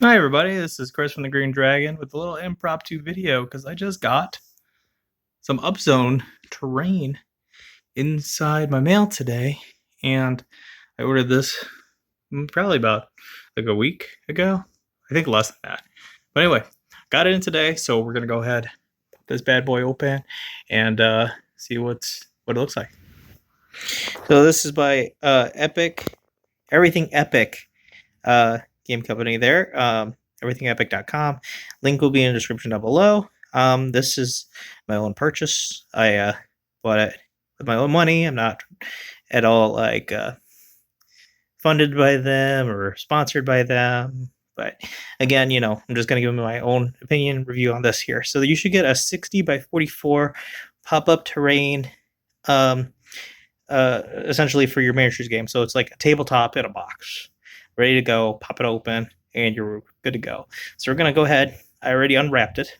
Hi everybody, this is Chris from the Green Dragon with a little impromptu video because I just got some Upzone terrain inside my mail today, and I ordered this probably about like a week ago. I think less than that. But anyway, got it in today, so we're gonna go ahead, put this bad boy open, and see what it looks like. So this is by Epic, Everything Epic game company there. Everythingepic.com. Link will be in the description down below. This is my own purchase. I bought it with my own money. I'm not at all like funded by them or sponsored by them. But again, I'm just going to give them my own opinion review on this here. So you should get a 60 by 44 pop-up terrain, essentially for your miniatures game. So it's like a tabletop in a box, ready to go. Pop it open, and you're good to go. So we're going to go ahead. I already unwrapped it.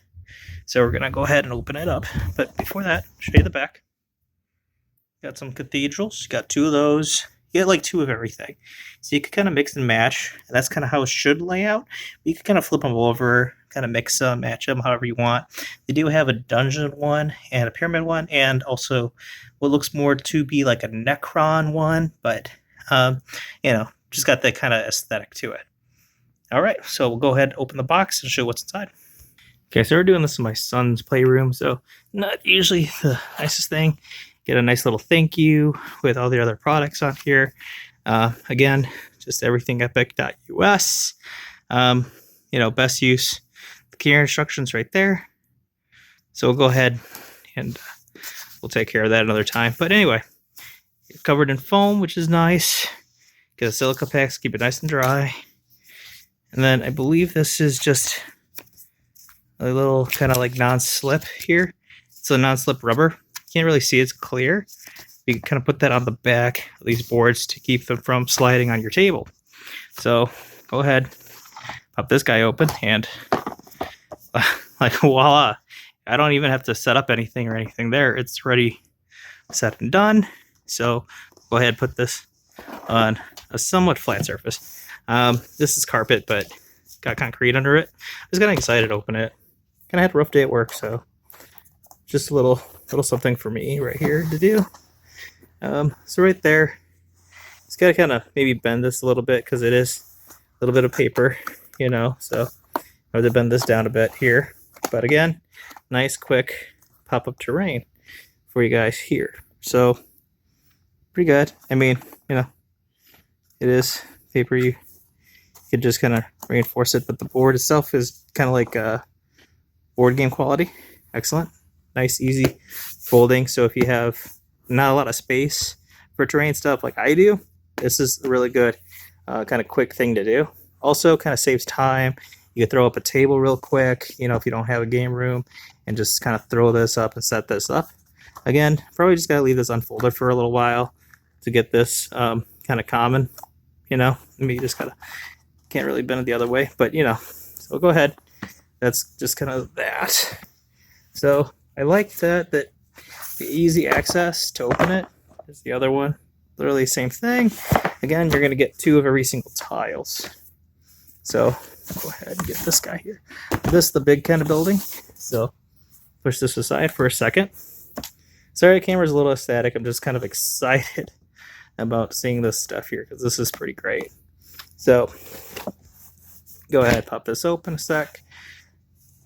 So we're going to go ahead and open it up. But before that, show you the back. Got some cathedrals. Got two of those. You get like two of everything. So you can kind of mix and match. And that's kind of how it should lay out. You can kind of flip them over, kind of mix them, match them however you want. They do have a dungeon one and a pyramid one, and also what looks more to be like a Necron one. But, just got that kind of aesthetic to it. All right, so we'll go ahead and open the box and show what's inside. Okay, so we're doing this in my son's playroom, so not usually the nicest thing. Get a nice little thank you with all the other products on here. Again, just everythingepic.us. Best use. The key instructions right there. So we'll go ahead and we'll take care of that another time. But anyway, you're covered in foam, which is nice. Get a silica pack, keep it nice and dry. And then I believe this is just a little kind of like non-slip here. It's a non-slip rubber. You can't really see it's clear. You can kind of put that on the back of these boards to keep them from sliding on your table. So go ahead, pop this guy open, and like voila. I don't even have to set up anything or anything there. It's ready, set and done. So go ahead and put this on a somewhat flat surface. This is carpet, but got concrete under it. I was kind of excited to open it. Kind of had a rough day at work, so just a little something for me right here to do. So right there, it's got to kind of maybe bend this a little bit because it is a little bit of paper, so I have to bend this down a bit here. But again, nice quick pop-up terrain for you guys here. So pretty good. I mean, it is paper. You could just kind of reinforce it, but the board itself is kind of like board game quality. Excellent. Nice, easy folding. So if you have not a lot of space for terrain stuff like I do, this is a really good kind of quick thing to do. Also kind of saves time. You can throw up a table real quick, if you don't have a game room, and just kind of throw this up and set this up. Again, probably just got to leave this unfolded for a little while to get this kind of common. Maybe just kind of can't really bend it the other way, but so go ahead. That's just kind of that. So I like that the easy access to open it is the other one. Literally same thing. Again, you're going to get two of every single tiles. So go ahead and get this guy here. This is the big kind of building. So push this aside for a second. Sorry, the camera's a little static. I'm just kind of excited about seeing this stuff here because this is pretty great. So go ahead, pop this open a sec.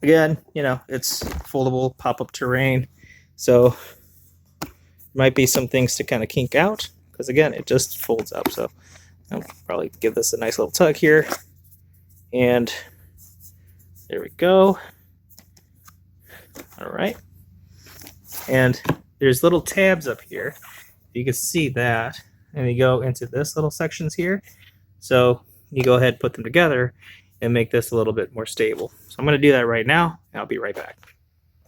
Again, it's foldable pop-up terrain, so might be some things to kind of kink out because again, it just folds up. So I'll probably give this a nice little tug here, and there we go. All right, and there's little tabs up here. You can see that, and you go into this little sections here. So you go ahead and put them together and make this a little bit more stable. So I'm going to do that right now, and I'll be right back.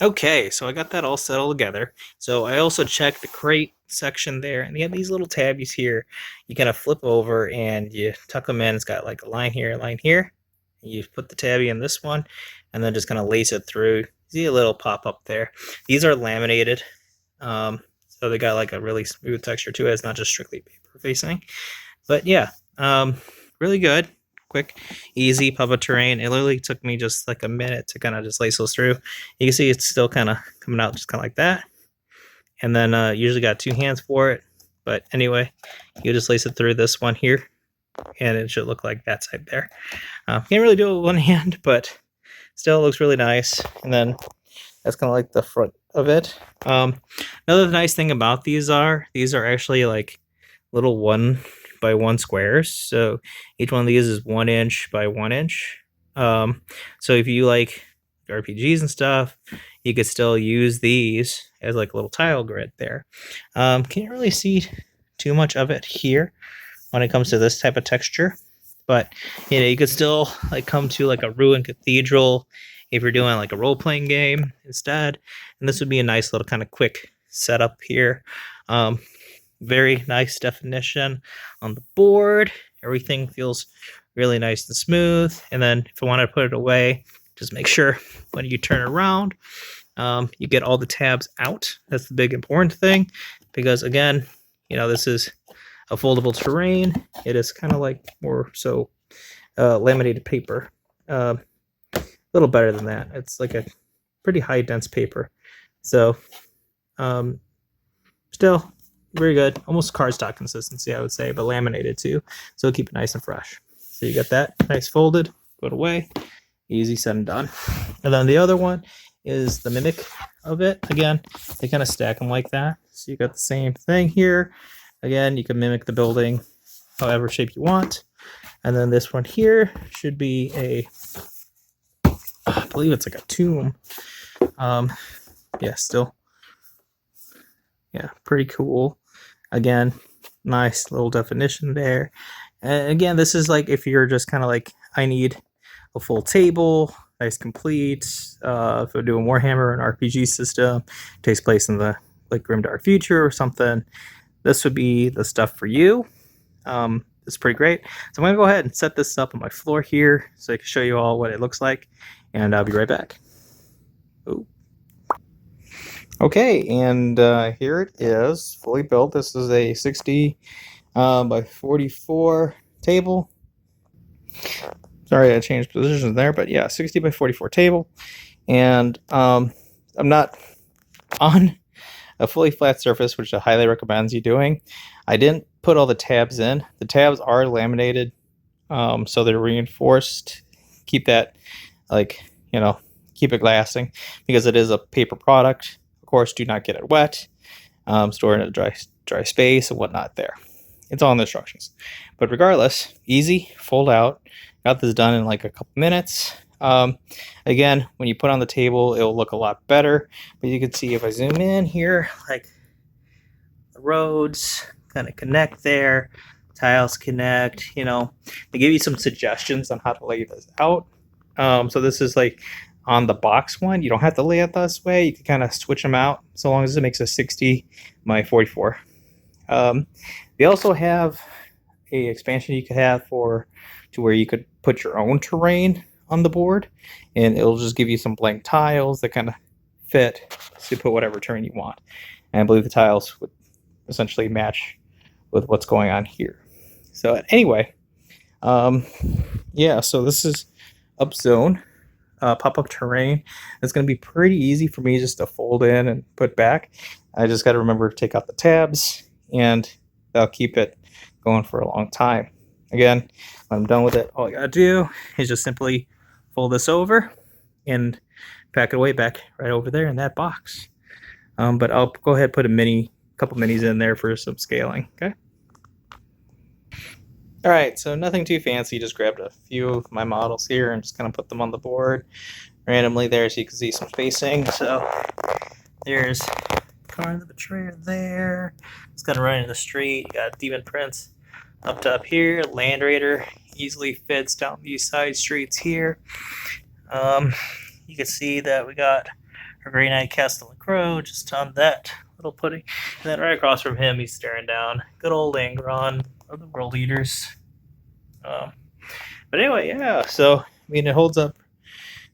Okay, so I got that all settled together. So I also checked the crate section there, and they have these little tabs here. You kind of flip over and you tuck them in. It's got like a line here, a line here. You put the tabby in this one, and then just kind of lace it through. See a little pop up there. These are laminated, so they got like a really smooth texture to it. It's not just strictly paper facing. But yeah, really good. quick, easy puppet terrain. It literally took me just like a minute to kind of just lace those through. You can see it's still kind of coming out just kind of like that. And then usually got 2 hands for it. But anyway, you just lace it through this one here, and it should look like that side there. Can't really do it with one hand, but still looks really nice. And then that's kind of like the front of it. Another nice thing about these are actually like little 1x1 squares. So each one of these is 1 inch by 1 inch. So if you like RPGs and stuff, you could still use these as like a little tile grid there. Can't really see too much of it here when it comes to this type of texture, but you know, you could still like come to like a ruined cathedral if you're doing like a role-playing game instead, and this would be a nice little kind of quick setup here. Very nice definition on the board. Everything feels really nice and smooth. And then if I want to put it away, just make sure when you turn around, you get all the tabs out. That's the big important thing, because again, you know, this is a foldable terrain. It is kind of like more so laminated paper. A little better than that. It's like a pretty high dense paper. So still very good. Almost cardstock consistency, I would say, but laminated too. So keep it nice and fresh. So you got that nice folded, put away. Easy said and done. And then the other one is the mimic of it. Again, they kind of stack them like that. So you got the same thing here. Again, you can mimic the building however shape you want. And then this one here should be a, I believe it's like a tomb. Yeah, still, yeah, pretty cool. Again, nice little definition there. And again, this is like if you're just kind of like, I need a full table, nice complete. If we're doing Warhammer, an RPG system, takes place in the like grimdark future or something, this would be the stuff for you. It's pretty great. So I'm gonna go ahead and set this up on my floor here so I can show you all what it looks like, and I'll be right back. Ooh. Okay, and here it is, fully built. This is a 60 by 44 table. Sorry, I changed positions there, but yeah, 60 by 44 table. And I'm not on a fully flat surface, which I highly recommend you doing. I didn't put all the tabs in. The tabs are laminated, so they're reinforced. Keep that, like, you know, keep it lasting, because it is a paper product. Of course, do not get it wet. Store it in a dry space and whatnot there. It's all in the instructions. But regardless, easy, fold out. Got this done in like a couple minutes. Again, when you put on the table, it'll look a lot better. But you can see if I zoom in here, like the roads kind of connect there, tiles connect, you know. They give you some suggestions on how to lay this out. So this is like on the box one. You don't have to lay it this way. You can kind of switch them out so long as it makes a 60 by 44. They also have a expansion you could have to where you could put your own terrain on the board, and it'll just give you some blank tiles that kind of fit to put whatever terrain you want. And I believe the tiles would essentially match with what's going on here. So anyway, yeah, so this is Upzone pop-up terrain. It's going to be pretty easy for me just to fold in and put back. I just got to remember to take out the tabs, and that'll keep it going for a long time. Again, when I'm done with it, all I gotta do is just simply fold this over and pack it away back right over there in that box. But I'll go ahead and put a couple minis in there for some scaling. Okay. All right, so nothing too fancy. Just grabbed a few of my models here and just kind of put them on the board randomly there, so you can see some spacing. So there's Car the Betrayer there. It's kind of running in the street. You got Demon Prince up top here. Land Raider easily fits down these side streets here. You can see that we got our Grey Knight Castle Crow just on that little pudding. And then right across from him, he's staring down good old Angron of the World Eaters. But anyway, yeah, so I mean, it holds up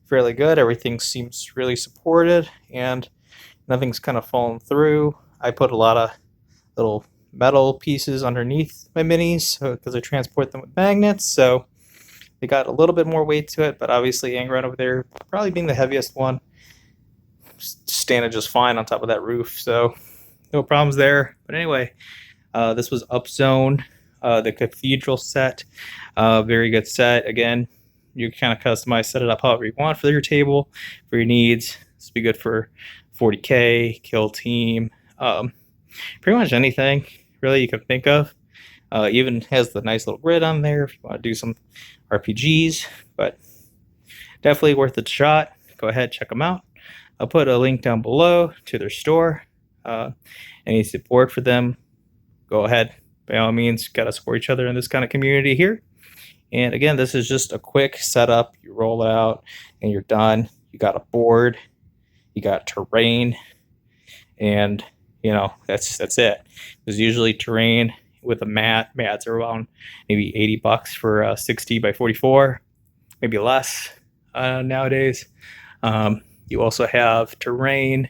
fairly good. Everything seems really supported, and nothing's kind of fallen through. I put a lot of little metal pieces underneath my minis because I transport them with magnets, so They got a little bit more weight to it, but obviously Angron over there probably being the heaviest one, standing just fine on top of that roof. So no problems there. But anyway, this was Upzone, the Cathedral set. Very good set. Again, you kind of customize, set it up however you want for your table, for your needs. This would be good for 40K, kill team, pretty much anything really you can think of. Even has the nice little grid on there if you want to do some RPGs, but definitely worth a shot. Go ahead, check them out. I'll put a link down below to their store. Any support for them, go ahead. By all means, got to support each other in this kind of community here. And again, this is just a quick setup. You roll it out and you're done. You got a board, you got terrain, and you know, that's it. There's usually terrain with a mat. Mats are around maybe $80 for 60 by 44, maybe less nowadays. You also have terrain,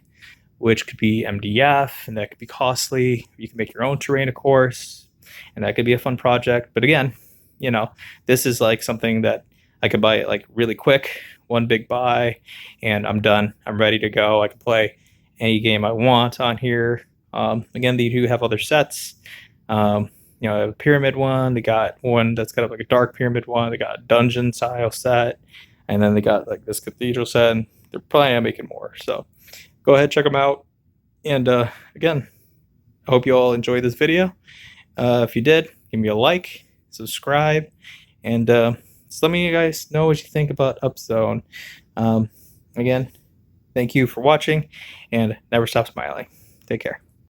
which could be MDF, and that could be costly. You can make your own terrain, of course, and that could be a fun project. But again, you know, this is like something that I could buy it like really quick, one big buy, and I'm done. I'm ready to go. I can play any game I want on here. Again, they do have other sets. You know, a pyramid one. They got one that's got like a dark pyramid one. They got a dungeon style set, and then they got like this cathedral set. And they're planning on making more. So go ahead, check them out. And again, I hope you all enjoyed this video. If you did, give me a like, subscribe, and just let me guys know what you think about Upzone. Again, thank you for watching, and never stop smiling. Take care.